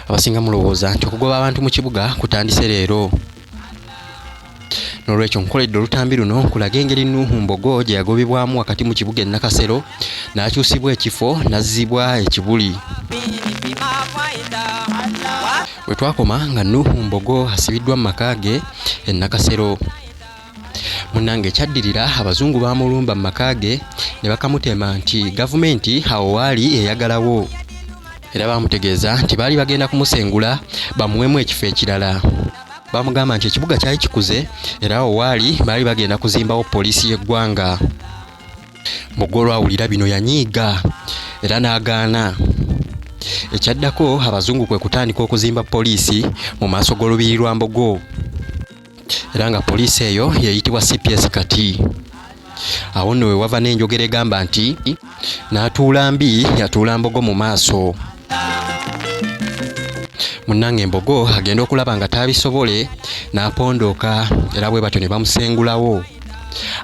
abasinga mulowooza nti okugoba abantu mu kibuga kutandise leero. Nolwekyo nkoledde olutambi luno nkulaga engeri Nuhu Mbogo gye yagobebwamu wakati mu kibuga e Nakasero n'akyusibwa ekifo n'azzibwa ekibuli. We twakoma nga Nuhu Mbogo asibiddwa mu maka ge e Nakasero. Munnange ekyaddirira abazungu baamulumba mu maka ge ne bakamutema nti gavumenti awo waali eyagalawo. Era baamutegeeza nti baali bagenda kumusengula bamuwemu ekifo ekirala. Bamugamba nti ekibuga kyali kikuze era awo waali baali bagenda kuzimbawo poliisi y'eggwanga. Mbogo olwawulira bino yanyiiga era n'agaana. Ekyaddako abazungu kwe kutandika okuzimba poliisi mu maaso g'olubiri lwa Mbogo. Era nga poliisi eyo yeyitibwa CPS kati. Awo nno we wava n'enjogera egamba nti n'atuula mbi yatuula Mbogo mu maaso. Munnange Mbogo agenda okulaba nga taabisobole n'apondooka era bwe batyo ne bamusengulawo.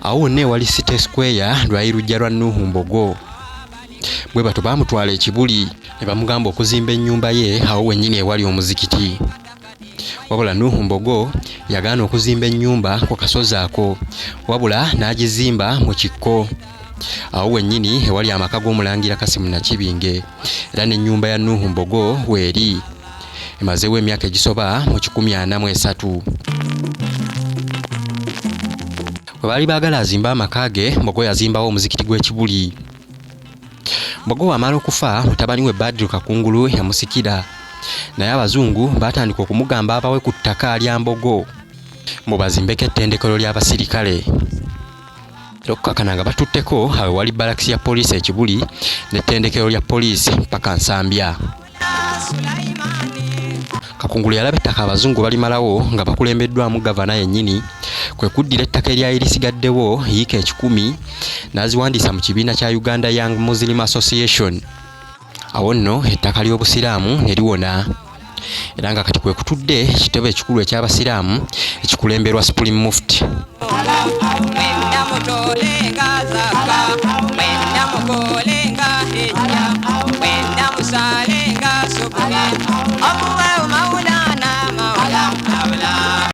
Awo wonna ewali City Square lwali lujja lwa Nuhu Mbogo. Bwe batyo baamutwala ekibuli ne bamugamba okuzimba ennyumba ye awo wennyini ewali omuzikiti. Wabula Nuhu Mbogo yagaana okuzimba ennyumba ku kasozi ako, wabula n'agizimba mu kikko. Awo wennyini ewali amaka g'omulangira Kasimu Nakibinge. Era n'ennyumba ya Nuhu Mbogo weeri. Emazeewo emyaka egisoba mu 43. Bwe baali baagala azimba amaka ge, Mbogo yazimbawo omuzikiti gw'ekibuli. Mbogo wamala okufa, mutabani we Badru Kakungulu yamusikira. Naye abazungu baatandika okumugamba abawe ku ttaka lya Mbogo mu bazimbeko ettendekero ly'abasirikale. Era okukakana nga batutteko awo wali balakisi ya poliisi ekibuli n'ettendekero lya poliisi mpaka Nsambya. Kakungulu yalaba ettaka abazungu balimalawo nga bakulembeddwamu gavana yennyini, kwe kuddira ettaka eryali lisigaddewo yiika 10 n'aziwandiisa mu kibiina kya Uganda Young Muslim Association. Awo nno ettaka ly'obusiraamu ne liwona. Era nga kati kwe kutudde ekitebe ekikulu eky'abasiraamu ekikulemberwa Supreme Mufti.